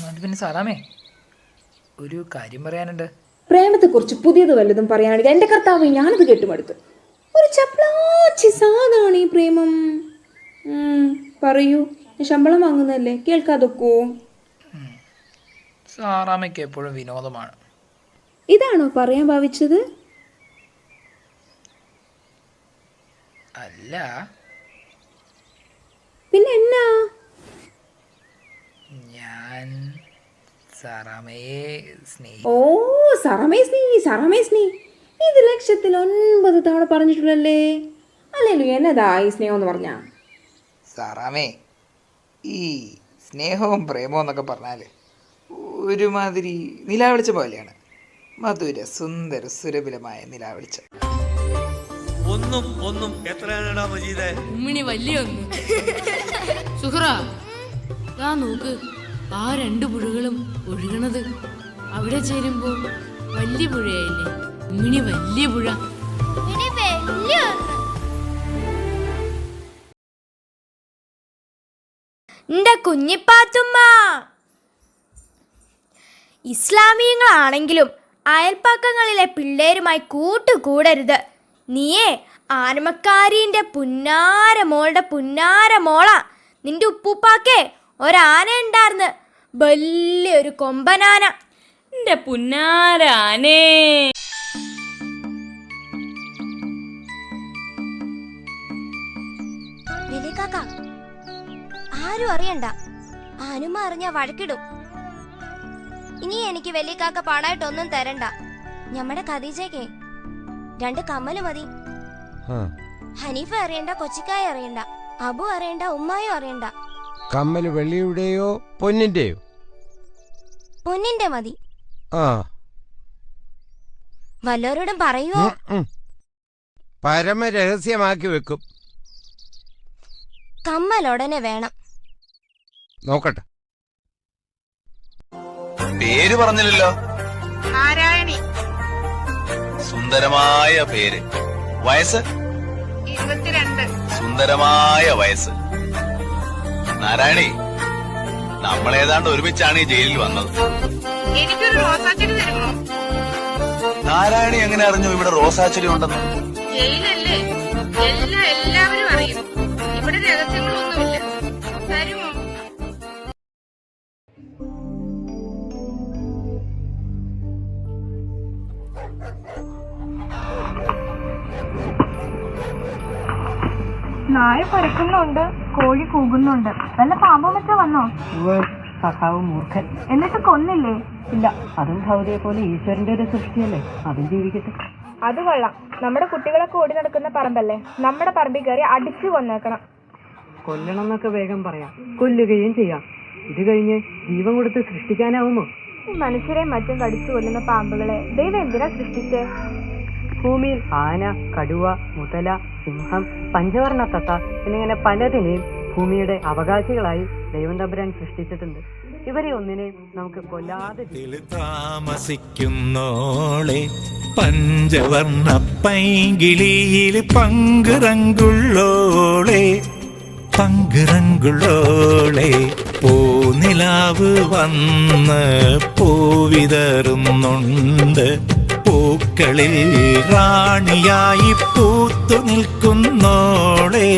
അത് പിന്നെ സാറാമേ, ഒരു കാര്യം പറയാനുണ്ട്. പ്രേമത്തെക്കുറിച്ച് പുതിയത് വല്ലതും പറയാനാണെങ്കിൽ എൻ്റെ കർത്താവ് ഞാനത് കേട്ടുമടുത്തു. ഒരു ചപ്ലാച്ചി സാധാണ് ഈ പ്രേമം. പറയൂ, ശമ്പളം വാങ്ങുന്നതല്ലേ, കേൾക്കാതൊക്കോ? സാറാമയ്ക്ക് എപ്പോഴും വിനോദമാണ്. ഇതാണോ പറയാൻ ഭാവിച്ചത്? അല്ല, പിന്നെ എന്നാ? ഞാൻ സാറാമയെ ഓ, സാറാമേ സ്നേഹി ഇത് ലക്ഷത്തിൽ 9 തവണ പറഞ്ഞിട്ടുള്ളല്ലേ. അല്ലല്ലോ എന്നതാ ഈ സ്നേഹം എന്ന് പറഞ്ഞാ? സാറാമേ, ഈ സ്നേഹവും പ്രേമവും എന്നൊക്കെ പറഞ്ഞാൽ ഒരുമാതിരി നിലാവെളിച്ച പോലെയാണ്. മധുര സുന്ദര സുരഭിലമായ നിലാവെളിച്ച. ഒന്നും എത്രയാണടാ മജീദേ? ഉമ്മിണി വലിയ ഒന്ന്. സുഹറ, ദാ നോക്ക്, ആ 2 പുഴകളും ഒഴുകണത്. അവിടെ ചേരുമ്പോ വലിയ പുഴയായില്ലേ? ഉമ്മിണി വലിയ പുഴ. എന്റെ കുഞ്ഞിപ്പാത്തുമ്മ, ഇസ്ലാമിയങ്ങളാണെങ്കിലും അയൽപ്പക്കങ്ങളിലെ പിള്ളേരുമായി കൂട്ടുകൂടരുത്. നീയേ ആനമക്കാരീൻ്റെ പുന്നാര മോളുടെ പുന്നാര മോളാ. നിന്റെ ഉപ്പൂപ്പാക്കേ ഒരാന ഉണ്ടായിരുന്നു, വലിയൊരു കൊമ്പനാന. എന്റെ പുന്നാര ആനേ. ആരും അറിയണ്ട, ആനുമ അറിഞ്ഞ വഴക്കിടും. ഇനി എനിക്ക് വലിയക്കാക്ക പാടായിട്ടൊന്നും തരണ്ട. ഞമ്മടെ ഖദീജയ്ക്ക് 2 കമ്മല് മതി. ഹനീഫ അറിയണ്ട, കൊച്ചിക്കായ അറിയണ്ട, അബു അറിയണ്ട, ഉമ്മായും അറിയണ്ട. കമ്മല് വെള്ളിയുടെയോ പൊന്നിന്റെയോ? പൊന്നിന്റെ മതി. ആ, വല്ലവരോടും പറയുവോ? പരമ രഹസ്യമാക്കി വെക്കും. കമ്മലുടനെ വേണം. നോക്കട്ടെ. പേര് പറഞ്ഞില്ലല്ലോ. നാരായണി. സുന്ദരമായ പേര്. വയസ്സ്? 22. സുന്ദരമായ വയസ്സ്. നാരായണി, നമ്മളേതാണ്ട് ഒരുമിച്ചാണ് ഈ ജയിലിൽ വന്നത്. എനിക്കൊരു റോസാച്ചെടി തരുമോ? നാരായണി എങ്ങനെ അറിഞ്ഞു ഇവിടെ റോസാച്ചെടി ഉണ്ടെന്ന്? ജയിലല്ലേ, എല്ലാവരും അറിയും. ഇവിടെ രഹസ്യങ്ങളൊന്നുമില്ല. തരുമോ? നായ പരക്കുന്നുണ്ട്, കോഴി കൂകുന്നുണ്ട്. വല്ല പാമ്പും വെച്ച വന്നോ? സഖാവ് മൂർഖൻ. എന്നിട്ട് കൊന്നില്ലേ? ഇല്ല, അതും ഭൗതിയെ പോലെ ഈശ്വരന്റെ ഒരു സൃഷ്ടിയല്ലേ, അതും ജീവിക്കട്ടെ. അത് കൊള്ളാം. നമ്മുടെ കുട്ടികളൊക്കെ ഓടി നടക്കുന്ന പറമ്പല്ലേ, നമ്മുടെ പറമ്പിൽ കയറി അടിച്ചു കൊന്നേക്കണം. കൊല്ലണം എന്നൊക്കെ വേഗം പറയാം, കൊല്ലുകയും ചെയ്യാം. ഇത് കഴിഞ്ഞ് ജീവൻ കൊടുത്ത് സൃഷ്ടിക്കാനാവുമോ? ഈ മനുഷ്യരെ മറ്റും കടിച്ചു കൊല്ലുന്ന പാമ്പുകളെ ദൈവം എന്തിനാ സൃഷ്ടിച്ചേ? ഭൂമിയിൽ ആന, കടുവ, മുതല, സിംഹം, പഞ്ചവർണ്ണ തത്ത എന്നിങ്ങനെ പലതിനെയും ഭൂമിയുടെ അവകാശികളായി ദൈവം തമ്പുരാൻ സൃഷ്ടിച്ചിട്ടുണ്ട്. ഇവരെ ഒന്നിനെയും നമുക്ക് കൊല്ലാതെ. താമസിക്കുന്നോളെ പഞ്ചവർണ്ണ പൈങ്കിളിയിൽ പങ്കുറങ്കുള്ളോളെ പൂനിലാവ് വന്ന് പൂവിതറുന്നുണ്ട്. പൂക്കളിൽ റാണിയായി പൂത്തു നിൽക്കുന്നോളെ